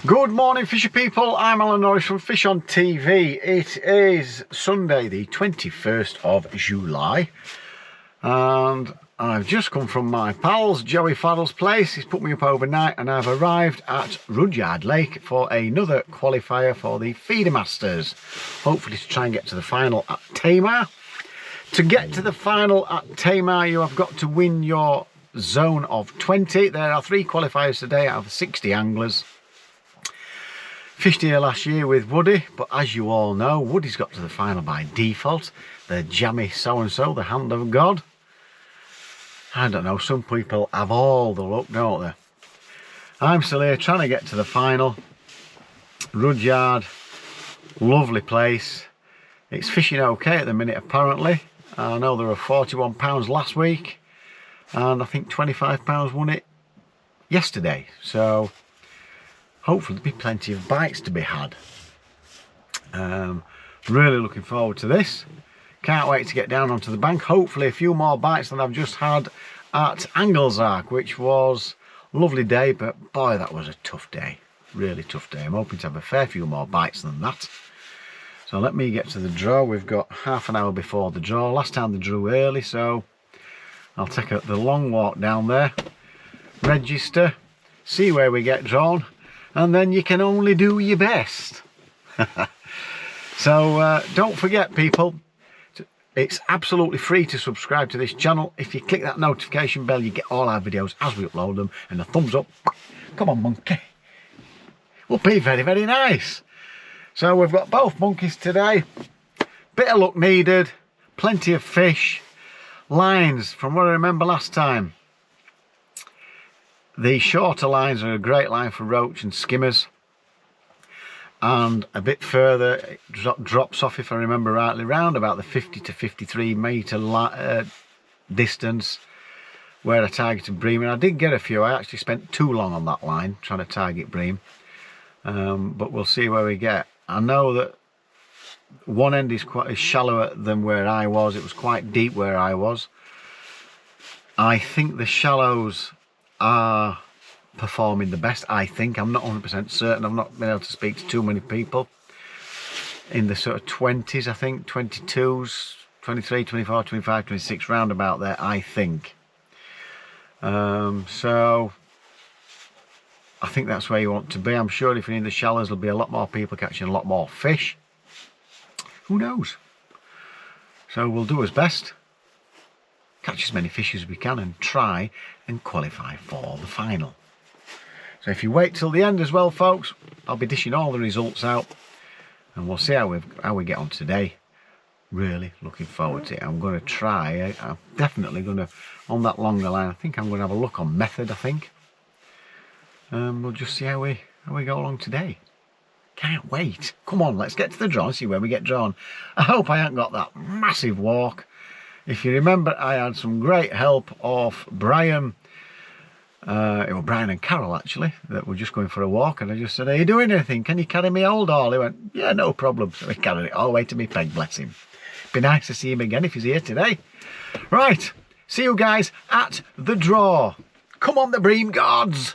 Good morning, fisher people. I'm Alan Norris from FishOn TV. It is Sunday, the 21st of July, and I've just come from my pal's Joey Faddle's place. He's put me up overnight, and I've arrived at Rudyard Lake for another qualifier for the Feedermasters. Hopefully to try and get to the final at Tamar. To get to the final at Tamar, you have got to win your zone of 20. There are 3 qualifiers today out of 60 anglers. Fished here last year with Woody, but as you all know, Woody's got to the final by default. The jammy so-and-so, the hand of God. I don't know, some people have all the luck, don't they? I'm still here trying to get to the final. Rudyard, lovely place. It's fishing okay at the minute apparently. I know there were £41 last week, and I think £25 won it yesterday. So hopefully there'll be plenty of bites to be had. Really looking forward to this. Can't wait to get down onto the bank. Hopefully a few more bites than I've just had at Anglesark, which was a lovely day, but boy, that was a tough day. Really tough day. I'm hoping to have a fair few more bites than that. So let me get to the draw. We've got half an hour before the draw. Last time they drew early, so I'll take the long walk down there, register, see where we get drawn, and then you can only do your best. So don't forget, people, it's absolutely free to subscribe to this channel. If you click that notification bell, you get all our videos as we upload them, and a thumbs up. Come on, monkey. Will be very, very nice. So we've got both monkeys today. Bit of luck needed, plenty of fish. Lines, from what I remember last time, the shorter lines are a great line for roach and skimmers, and a bit further it drops off, if I remember rightly, round about the 50 to 53 metre distance where I targeted bream. And I did get a few. I actually spent too long on that line trying to target bream, but we'll see where we get. I know that one end is quite shallower than where I was. It was quite deep where I was. I think the shallows are performing the best. I think, I'm not 100% certain. I've not been able to speak to too many people. In the sort of 20s, I think, 22s, 23, 24, 25, 26, round about there, I think. So I think that's where you want to be. I'm sure if you're in the shallows, there'll be a lot more people catching a lot more fish. Who knows? So we'll do our best, catch as many fish as we can, and try and qualify for the final. So if you wait till the end as well, folks, I'll be dishing all the results out, and we'll see how we get on today. Really looking forward to it. I'm going to try. I'm definitely going to, on that longer line, I think I'm going to have a look on method. I think we'll just see how we go along today. Can't wait. Come on, let's get to the draw and see where we get drawn. I hope I haven't got that massive walk. If you remember, I had some great help of Brian. It was Brian and Carol, actually, that were just going for a walk, and I just said, "Are you doing anything? Can you carry me old all?" He went, "Yeah, no problem." So he carried it all the way to me peg, bless him. Be nice to see him again if he's here today. Right, see you guys at the draw. Come on, the bream gods.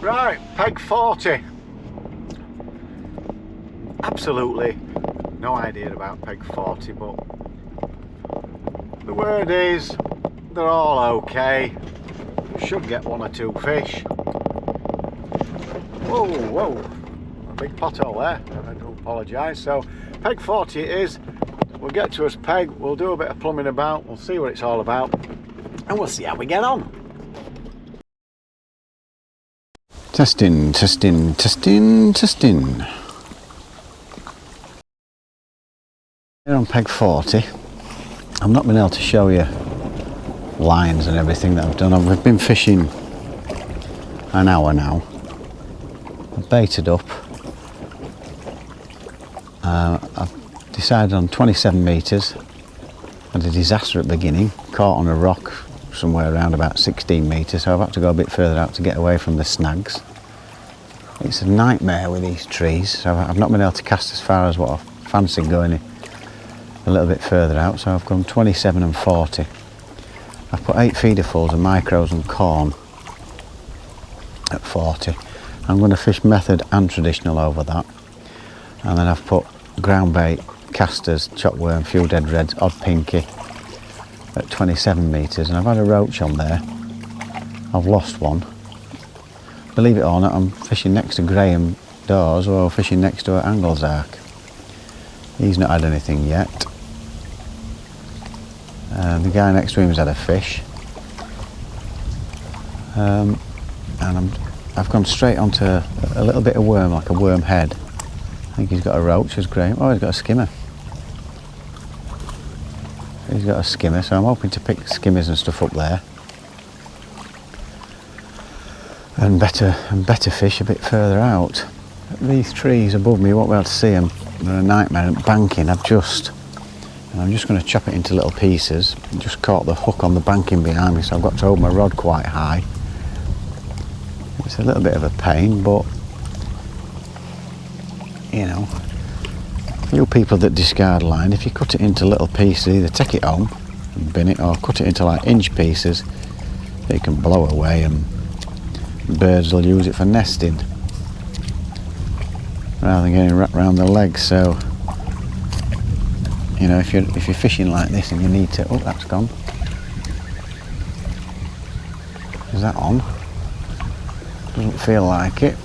Right, peg 40. Absolutely no idea about peg 40, but the word is they're all okay. Should get 1 or 2 fish. Whoa, a big pothole there. I do apologise. So peg 40 it is. We'll get to us peg, we'll do a bit of plumbing about, we'll see what it's all about, and we'll see how we get on. Testing. Here on peg 40, I've not been able to show you lines and everything that I've done. I've been fishing an hour now. I've baited up. I've decided on 27 metres. Had a disaster at the beginning, caught on a rock somewhere around about 16 metres, so I've had to go a bit further out to get away from the snags. It's a nightmare with these trees, so I've not been able to cast as far as what I fancy going a little bit further out, so I've gone 27 and 40. I've put 8 feederfuls of micros and corn at 40. I'm going to fish method and traditional over that, and then I've put ground bait, casters, chopped worm, few dead reds, odd pinky at 27 metres, and I've had a roach on there. I've lost one. Believe it or not, I'm fishing next to Graham Dawes, or fishing next to Angle's Ark. He's not had anything yet. The guy next to him has had a fish. And I've gone straight onto a little bit of worm, like a worm head. I think he's got a roach, as Graham. Oh, he's got a skimmer. He's got a skimmer, so I'm hoping to pick skimmers and stuff up there. And better fish a bit further out. These trees above me, you won't be able to see them. They're a nightmare. Banking, I'm just going to chop it into little pieces. Just caught the hook on the banking behind me, so I've got to hold my rod quite high. It's a little bit of a pain, but you know, you people that discard line, if you cut it into little pieces, either take it home and bin it, or cut it into like inch pieces that you can blow away, and birds will use it for nesting rather than getting wrapped around the legs. So you know, if you're fishing like this and you need to, oh, that's gone. Is that on? Doesn't feel like it.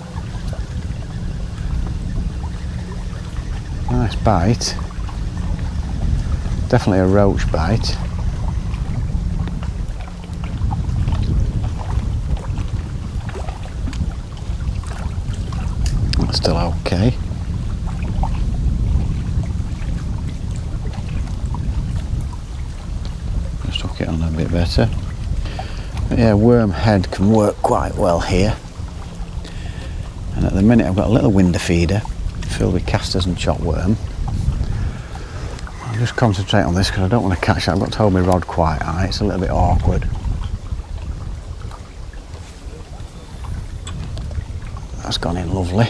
Nice bite. Definitely a roach bite. That's still okay. Just hook it on a bit better. But yeah, worm head can work quite well here. And at the minute I've got a little window feeder filled with casters and chopped worm. I'll just concentrate on this because I don't want to catch it. I've got to hold my rod quite high, it's a little bit awkward. That's gone in lovely.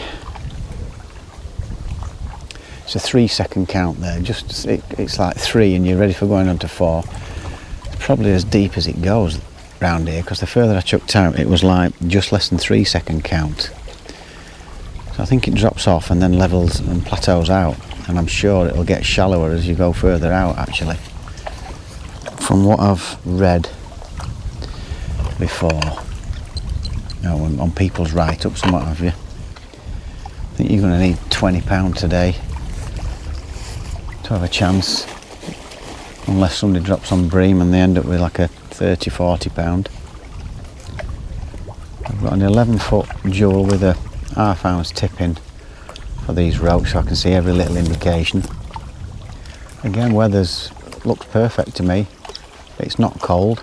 It's a 3-second count there, just it's like 3 and you're ready for going on to 4. It's probably as deep as it goes round here, because the further I chucked out it was like just less than 3-second count. So I think it drops off and then levels and plateaus out, and I'm sure it'll get shallower as you go further out actually. From what I've read before, you know, on people's write-ups and what have you, I think you're going to need £20 today to have a chance, unless somebody drops on bream and they end up with like a £30–40. I've got an 11-foot jewel with a half-ounce tip in for these roach, so I can see every little indication. Again, weather's looks perfect to me. It's not cold.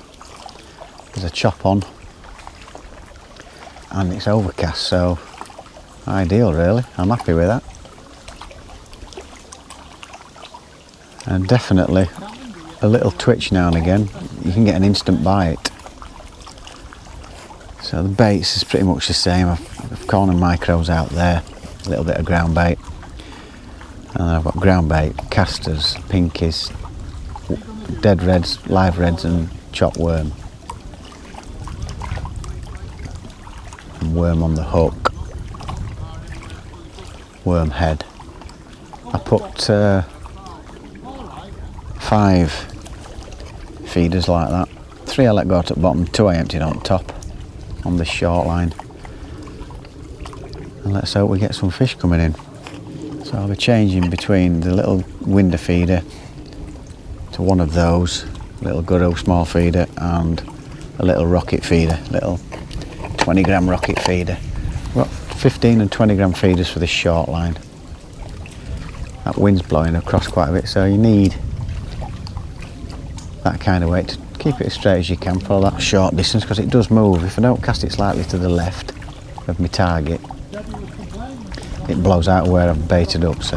There's a chop on, and it's overcast, so ideal really. I'm happy with that. and definitely a little twitch now and again. You can get an instant bite. So the baits is pretty much the same. I've corn and micros out there, a little bit of ground bait, and then I've got ground bait, casters, pinkies, dead reds, live reds and chopped worm. And worm on the hook, worm head. I put 5 feeders like that. 3 I let go to the bottom, 2 I emptied on top on this short line. And let's hope we get some fish coming in. So I'll be changing between the little winder feeder to one of those, little Guru small feeder, and a little rocket feeder, little 20 gram rocket feeder. We've got 15 and 20 gram feeders for this short line. That wind's blowing across quite a bit, so you need that kind of weight to keep it as straight as you can for that short distance, because it does move. If I don't cast it slightly to the left of my target, it blows out where I've baited up. So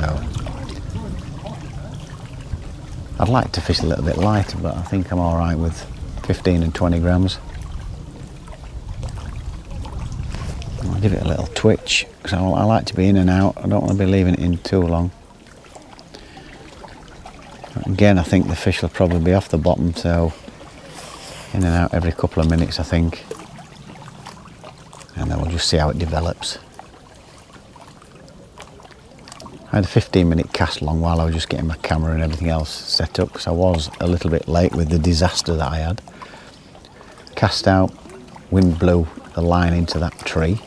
I'd like to fish a little bit lighter, but I think I'm alright with 15 and 20 grams. I'll give it a little twitch, because I like to be in and out. I don't want to be leaving it in too long. Again, I think the fish will probably be off the bottom, so in and out every couple of minutes, I think. And then we'll just see how it develops. I had a 15-minute cast long while I was just getting my camera and everything else set up, because I was a little bit late with the disaster that I had. Cast out, wind blew the line into that tree,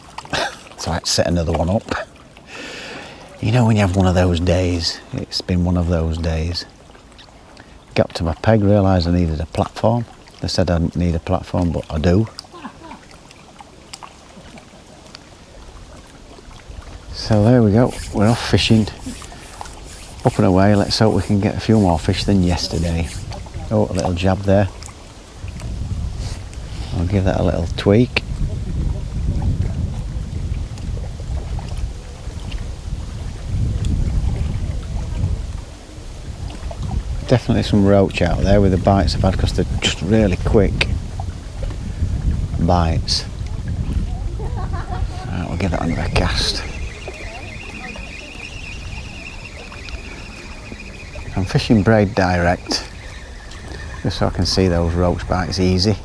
so I had to set another one up. You know when you have one of those days, it's been one of those days. Got to my peg, realised I needed a platform. They said I didn't need a platform, but I do. So there we go, we're off fishing, up and away. Let's hope we can get a few more fish than yesterday. Oh, a little jab there. I'll give that a little tweak. Definitely some roach out there with the bites I've had, because they're just really quick bites. Right, we'll give that another cast. I'm fishing braid direct, just so I can see those roach bites easy.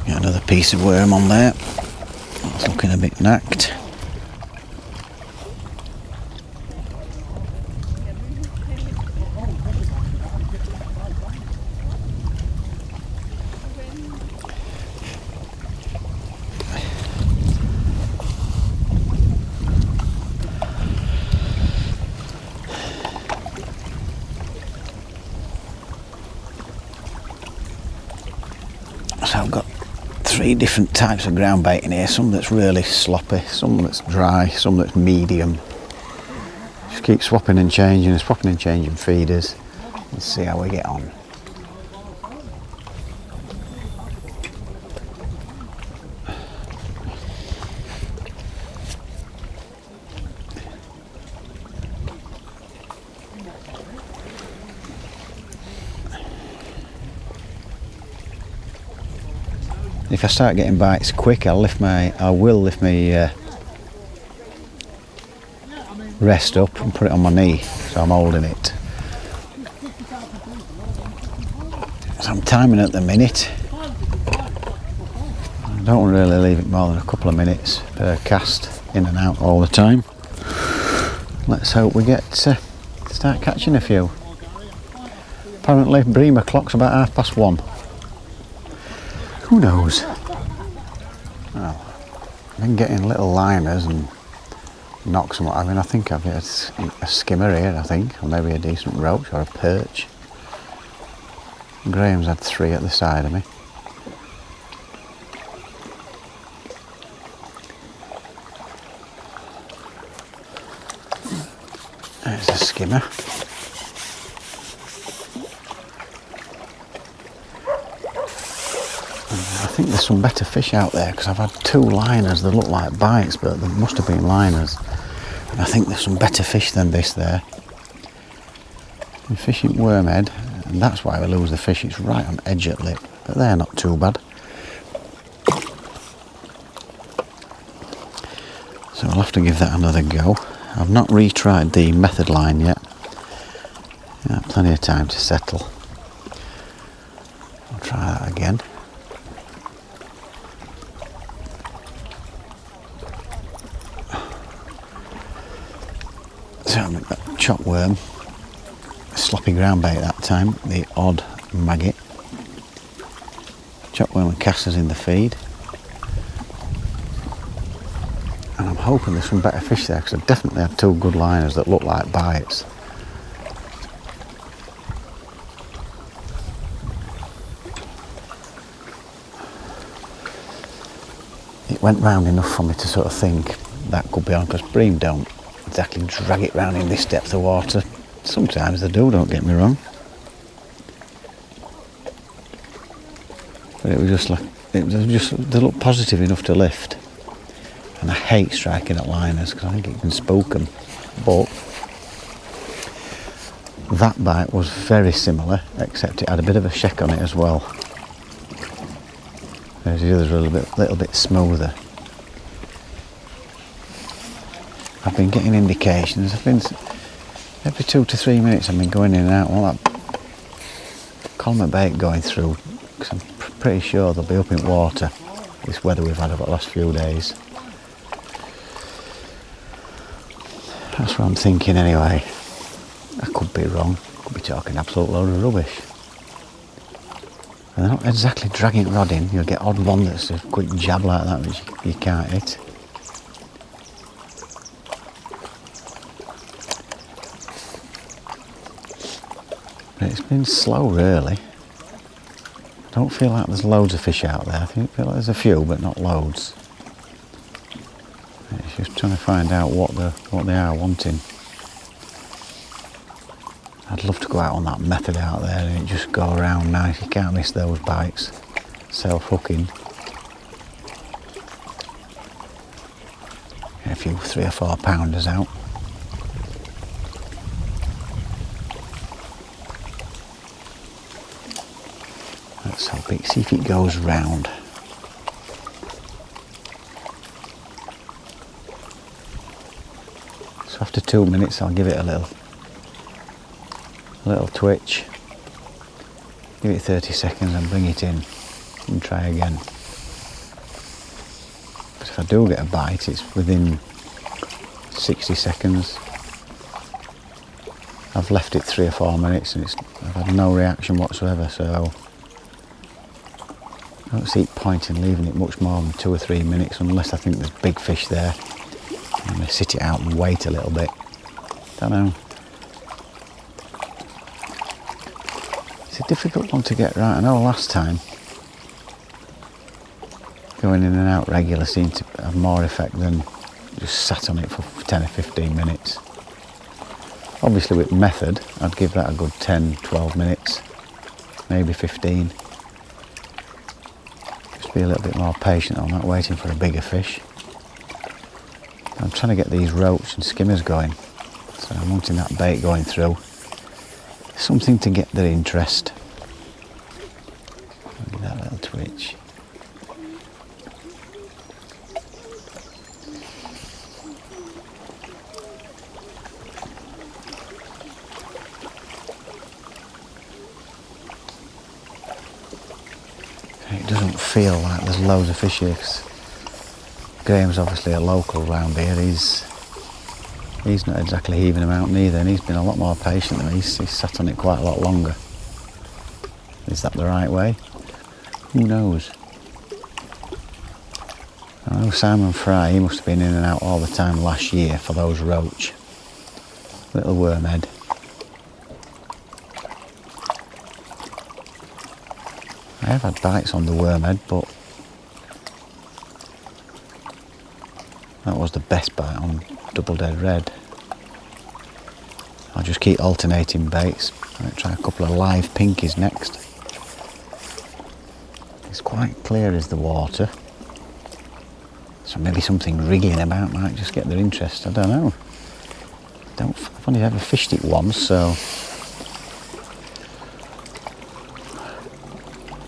Got another piece of worm on there. That's looking a bit knacked. So I've got 3 different types of ground bait in here, some that's really sloppy, some that's dry, some that's medium. Just keep swapping and changing feeders and see how we get on. If I start getting bites quick, I will lift my rest up and put it on my knee, so I'm holding it. So I'm timing at the minute. I don't really leave it more than a couple of minutes per cast, in and out all the time. Let's hope we get start catching a few. Apparently Bremer clock's about 1:30. Who knows? Well, I've been getting little liners and knocks and what have you. I think I've hit a skimmer here, I think, or maybe a decent roach or a perch. Graham's had 3 at the side of me. There's a skimmer. I think there's some better fish out there because I've had 2 liners that look like bites, but they must have been liners. And I think there's some better fish than this there. I'm fishing wormhead, and that's why we lose the fish. It's right on edge at lip, but they're not too bad. So I'll have to give that another go. I've not retried the method line yet. Yeah, plenty of time to settle. I'll try that again. So I've got chop worm, sloppy ground bait that time, the odd maggot. Chop worm and casters in the feed. And I'm hoping there's some better fish there because I definitely had 2 good liners that look like bites. It went round enough for me to sort of think that could be on, because bream don't exactly drag it round in this depth of water. Sometimes they do, don't get me wrong. But it was just like, they look positive enough to lift. And I hate striking at liners because I think it can spook them. But that bite was very similar, except it had a bit of a sheck on it as well. Whereas the others were a little bit smoother. I've been getting indications. Every 2 to 3 minutes I've been going in and out. All that column of bait going through, because I'm pretty sure they'll be up in water. This weather we've had over the last few days. That's what I'm thinking anyway. I could be wrong. Could be talking absolute load of rubbish. And they're not exactly dragging rod in. You'll get odd one that's a quick jab like that which you can't hit. But it's been slow really. I don't feel like there's loads of fish out there. I feel like there's a few but not loads. It's just trying to find out what they are wanting. I'd love to go out on that method out there and just go around nice. You can't miss those bites. Self-hooking. Get a few 3 or 4 pounders out. Let's hope it, see if it goes round. So after 2 minutes I'll give it a little twitch, give it 30 seconds and bring it in and try again. But if I do get a bite, it's within 60 seconds. I've left it 3 or 4 minutes and I've had no reaction whatsoever, so I don't see point in leaving it much more than 2 or 3 minutes unless I think there's big fish there. I'm going to sit it out and wait a little bit. Don't know. It's a difficult one to get right. I know last time going in and out regular seemed to have more effect than just sat on it for 10 or 15 minutes. Obviously with method I'd give that a good 10, 12 minutes, maybe 15. Just be a little bit more patient on that, waiting for a bigger fish. I'm trying to get these roach and skimmers going, so I'm wanting that bait going through. Something to get their interest. Maybe that little twitch. It doesn't feel like there's loads of fish here. Graham's obviously a local round here. He's not exactly heaving them out neither, and he's been a lot more patient than me. He's sat on it quite a lot longer. Is that the right way? Who knows? I know Simon Fry, he must have been in and out all the time last year for those roach. Little wormhead. I have had bites on the wormhead, but that was the best bite on double dead red. I'll just keep alternating baits. I might try a couple of live pinkies next. It's quite clear as the water. So maybe something wriggling about might just get their interest, I don't know. I've only ever fished it once, so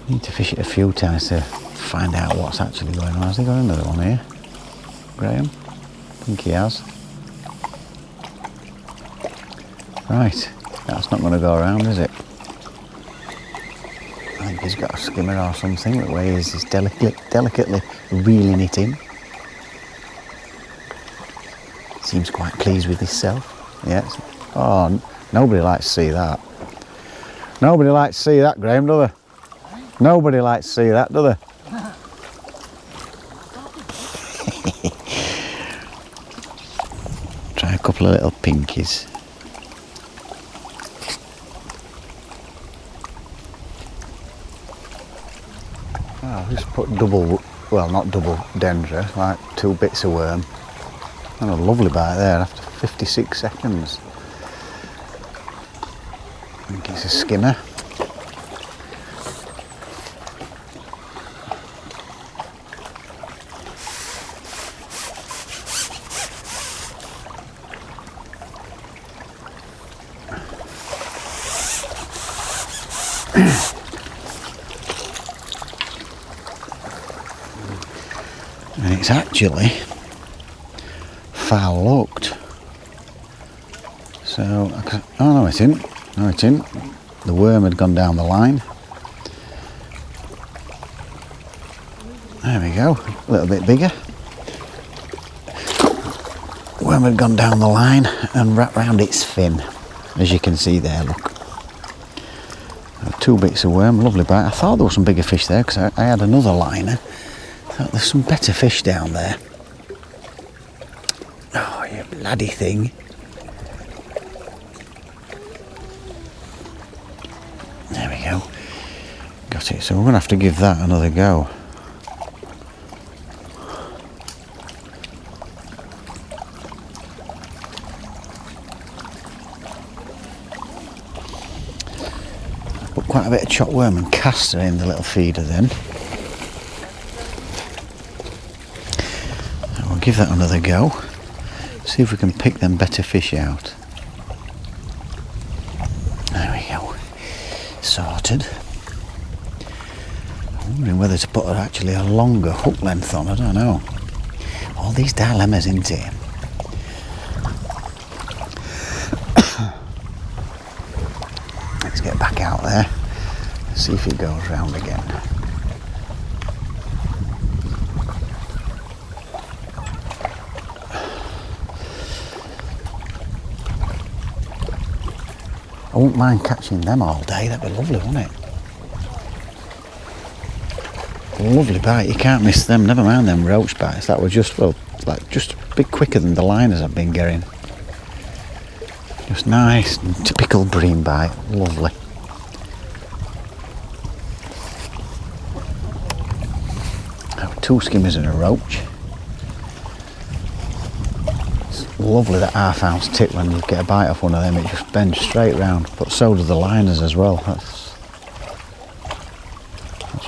need to fish it a few times to find out what's actually going on. Has he got another one here, Graham? I think he has. Right, that's not going to go around, is it? I think he's got a skimmer or something, the way he's delicately reeling it in. Seems quite pleased with himself. Yes. Oh, nobody likes to see that. Nobody likes to see that, Graham, do they? Nobody likes to see that, do they? Try a couple of little pinkies. Oh, just put well, not double dendra, like 2 bits of worm. And a lovely bite there after 56 seconds. I think it's a skimmer. And it's actually foul hooked. So, oh no, it isn't. No, it isn't. The worm had gone down the line. There we go, a little bit bigger. Worm had gone down the line and wrapped round its fin, as you can see there, look. 2 bits of worm, lovely bite. I thought there was some bigger fish there because I had another liner. I thought there's some better fish down there. Oh, you bloody thing. There we go. Got it. So we're going to have to give that another go. Put quite a bit of chopped worm and castor in the little feeder then. So we'll give that another go. See if we can pick them better fish out. There we go. Sorted. I'm wondering whether to put actually a longer hook length on, I don't know. All these dilemmas, isn't it? Let's get back out there and see if it goes round again. I wouldn't mind catching them all day, that'd be lovely, wouldn't it? Lovely bite, you can't miss them, never mind them roach bites. That was just, well, like just a bit quicker than the liners I've been getting. Just nice, typical bream bite, lovely. Oh, 2 skimmers and a roach. Lovely that half-ounce tip. When you get a bite off one of them, it just bends straight round, but so do the liners as well. That's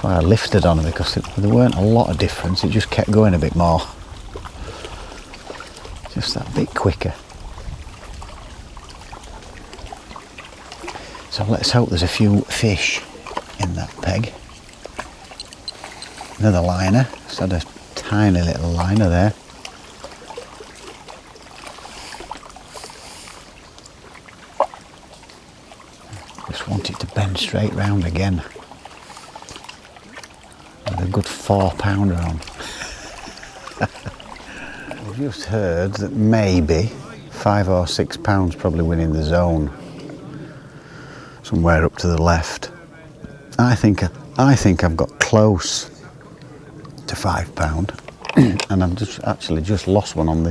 why I lifted on them, because there weren't a lot of difference, it just kept going a bit more, just that bit quicker. So let's hope there's a few fish in that peg. Another liner, just had a tiny little liner there. Just want it to bend straight round again. With a good 4-pounder on. We've just heard that maybe 5 or 6 pounds probably winning the zone. Somewhere up to the left. I think I've got close to £5, and I've just lost one on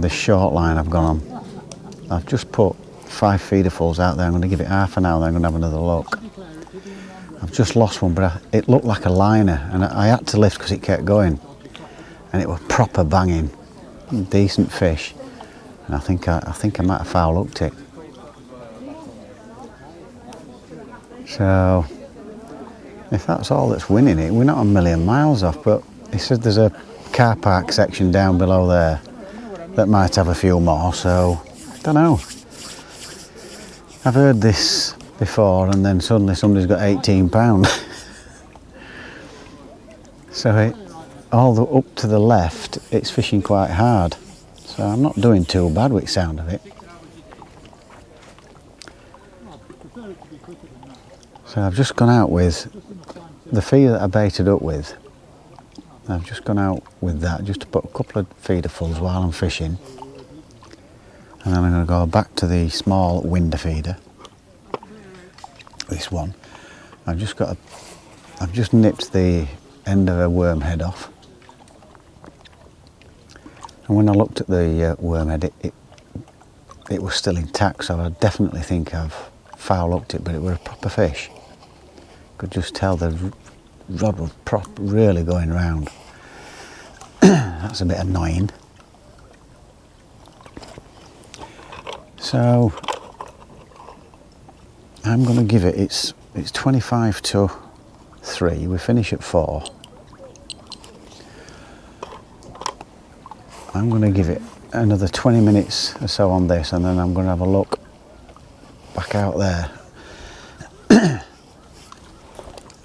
this short line I've gone on. I've just put 5 feederfuls out there. I'm going to give it half an hour, then I'm going to have another look. I've just lost one, but it looked like a liner, and I had to lift because it kept going, and it was proper banging, decent fish, and I think I might have foul hooked it. So if that's all that's winning it, we're not a million miles off. But he said there's a car park section down below there that might have a few more, so I don't know. I've heard this before, and then suddenly somebody's got £18. So up to the left, it's fishing quite hard. So I'm not doing too bad with the sound of it. So I've just gone out with the feeder that I baited up with. I've just gone out with that just to put a couple of feederfuls while I'm fishing. And then I'm going to go back to the small winder feeder. This one. I've just nipped the end of a worm head off. And when I looked at the worm head, it was still intact, so I definitely think I've foul hooked it, but it was a proper fish. Could just tell the rod was really going round. That's a bit annoying. So I'm going to give it, it's 25 to 3, we finish at 4. I'm going to give it another 20 minutes or so on this, and then I'm going to have a look back out there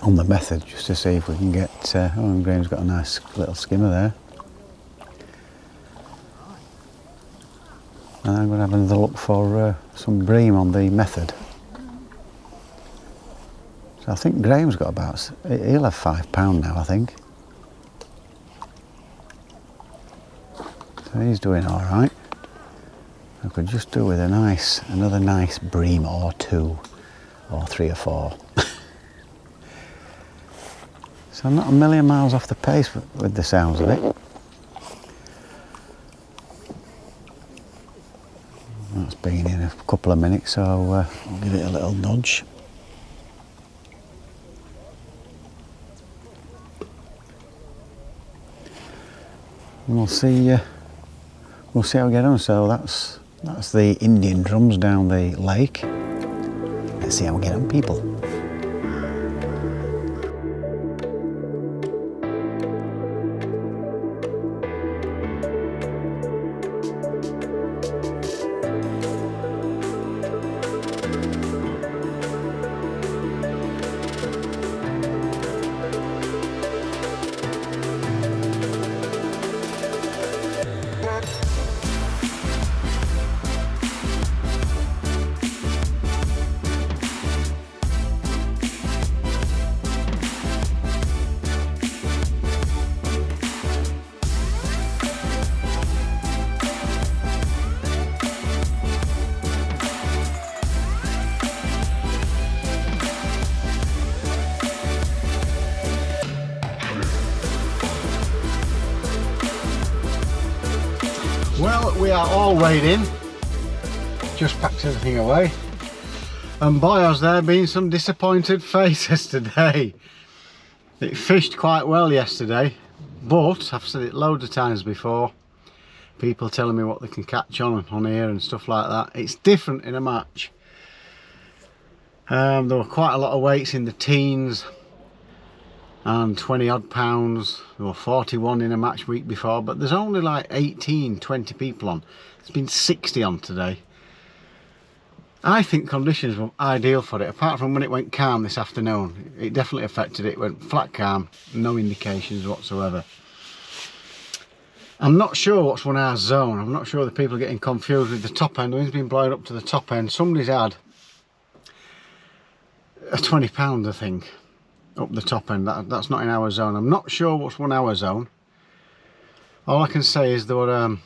on the method just to see if we can get, oh, and Graham's got a nice little skimmer there. And I'm going to have another look for some bream on the method. So I think Graham's got about, he'll have £5 now, I think. So he's doing all right. I could just do with another nice bream or 2 or 3 or 4. So I'm not a million miles off the pace with the sounds of it. That's been in a couple of minutes, so I'll give it a little nudge. And we'll see how we get on. So that's the Indian drums down the lake. Let's see how we get on, people. Well, we are all weighed in, just packed everything away, and boy has there been some disappointed faces today. It fished quite well yesterday, but I've said it loads of times before, people telling me what they can catch on here and stuff like that. It's different in a match. There were quite a lot of weights in the teens and 20 odd pounds. There were 41 in a match week before, but there's only like 18, 20 people on. There's been 60 on today. I think conditions were ideal for it, apart from when it went calm this afternoon. It definitely affected it. It went flat calm, no indications whatsoever. I'm not sure what's won our zone. I'm not sure the people are getting confused with the top end. The wind's been blowing up to the top end. Somebody's had a 20 pound, I think, up the top end. That's not in our zone. I'm not sure what's won our zone. All I can say is there were,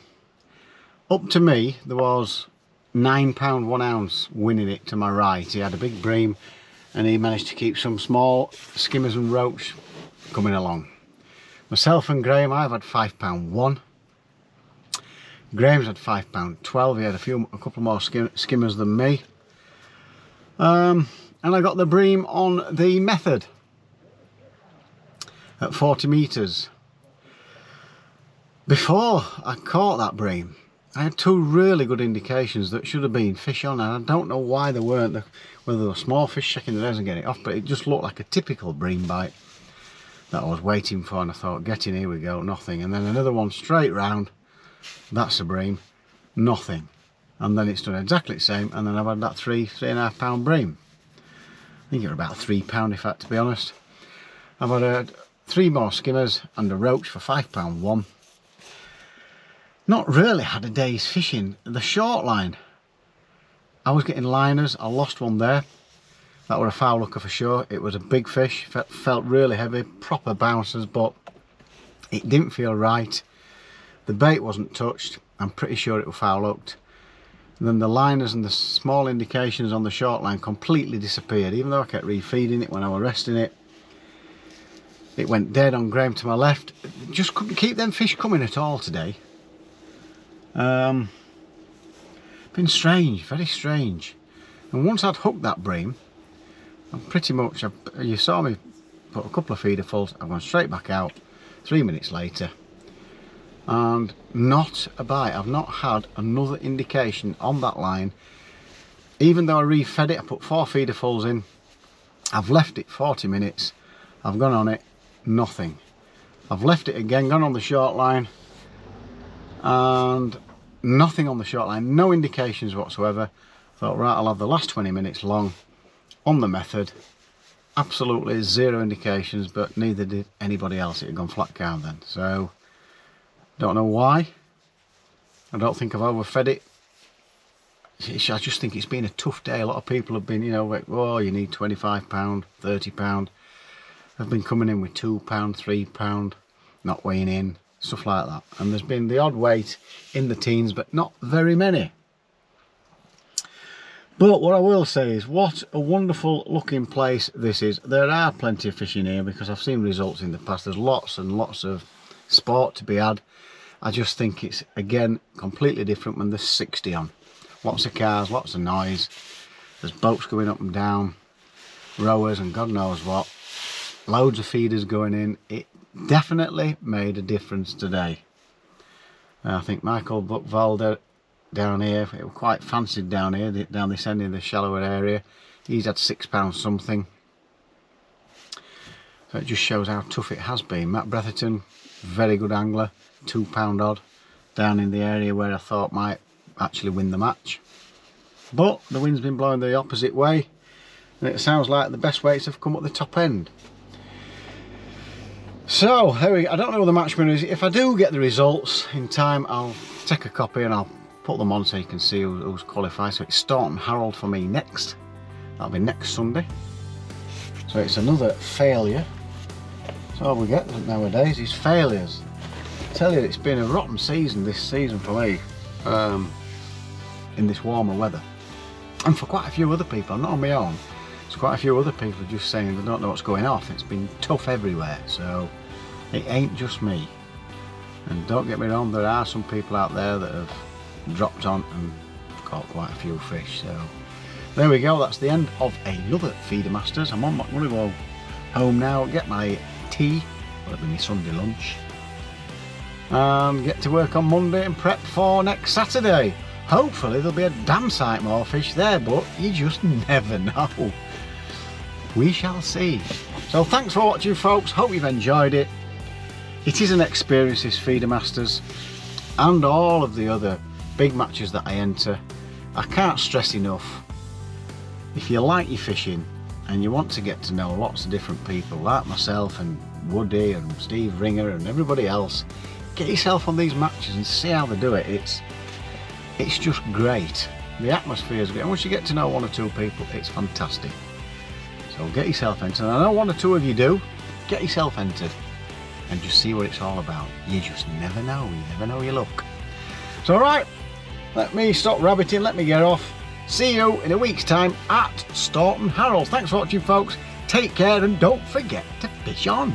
up to me, there was £9 1 ounce winning it to my right. He had a big bream and he managed to keep some small skimmers and roach coming along. Myself and Graham, I've had £5 1. Graham's had £5 12. He had a couple more skimmers than me. And I got the bream on the method at 40 metres. Before I caught that bream, I had two really good indications that should have been fish on, and I don't know why they weren't, whether they were small fish shaking their heads and getting it off, but it just looked like a typical bream bite that I was waiting for, and I thought, get in, here we go, nothing. And then another one straight round, that's a bream, nothing. And then it's done exactly the same, and then I've had that 3.5 pound bream. I think it was about £3 in fact, to be honest. I've had 3 more skimmers and a roach for £5 one. Not really had a day's fishing. The short line, I was getting liners, I lost one there. That were a foul looker for sure. It was a big fish, felt really heavy, proper bouncers, but it didn't feel right. The bait wasn't touched, I'm pretty sure it was foul hooked. And then the liners and the small indications on the short line completely disappeared, even though I kept refeeding it when I was resting it. It went dead on Graham to my left. Just couldn't keep them fish coming at all today. Been strange, very strange. And once I'd hooked that bream, I'm pretty much, you saw me put a couple of feederfuls, I've gone straight back out 3 minutes later, and not a bite. I've not had another indication on that line. Even though I refed it, I put 4 feederfuls in, I've left it 40 minutes, I've gone on it, nothing. I've left it again, gone on the short line, and nothing on the short line, no indications whatsoever. Thought, right, I'll have the last 20 minutes long on the method. Absolutely 0 indications, but neither did anybody else. It had gone flat cow then. So, don't know why. I don't think I've overfed it. I just think it's been a tough day. A lot of people have been, you know, like, oh, you need £25, £30. I've been coming in with £2, £3, not weighing in, stuff like that. And there's been the odd weight in the teens, but not very many. But what I will say is, what a wonderful looking place this is. There are plenty of fish in here because I've seen results in the past. There's lots and lots of sport to be had. I just think it's, again, completely different when there's 60 on. Lots of cars, lots of noise. There's boats going up and down, rowers and God knows what. Loads of feeders going in. It definitely made a difference today. I think Michael Buckvalder down here, it was quite fancied down here, down this end in the shallower area. He's had £6 something. So it just shows how tough it has been. Matt Bretherton, very good angler, £2 odd, down in the area where I thought might actually win the match. But the wind's been blowing the opposite way, and it sounds like the best weights have come at the top end. So, I don't know who the match winner is. If I do get the results in time, I'll take a copy and I'll put them on so you can see who's qualified. So it's Staunton Harold for me next. That'll be next Sunday. So it's another failure. So all we get nowadays is failures. I tell you, it's been a rotten season this season for me, in this warmer weather. And for quite a few other people, I'm not on my own. There's quite a few other people just saying they don't know what's going off. It's been tough everywhere, so it ain't just me. And don't get me wrong, there are some people out there that have dropped on and caught quite a few fish. So there we go, that's the end of another Feedermasters. I'm going to go home now, get my tea, that'll be my Sunday lunch, and get to work on Monday and prep for next Saturday. Hopefully there'll be a damn sight more fish there, but you just never know. We shall see. So thanks for watching, folks. Hope you've enjoyed it. It is an experience, this Feedermasters, and all of the other big matches that I enter. I can't stress enough, if you like your fishing and you want to get to know lots of different people like myself and Woody and Steve Ringer and everybody else, get yourself on these matches and see how they do it. It's just great. The atmosphere is great. And once you get to know 1 or 2 people, it's fantastic. So get yourself entered. And I know 1 or 2 of you do. Get yourself entered and just see what it's all about. You just never know. You never know your luck. So right, let me stop rabbiting. Let me get off. See you in a week's time at Staunton Harold. Thanks for watching, folks. Take care and don't forget to fish on.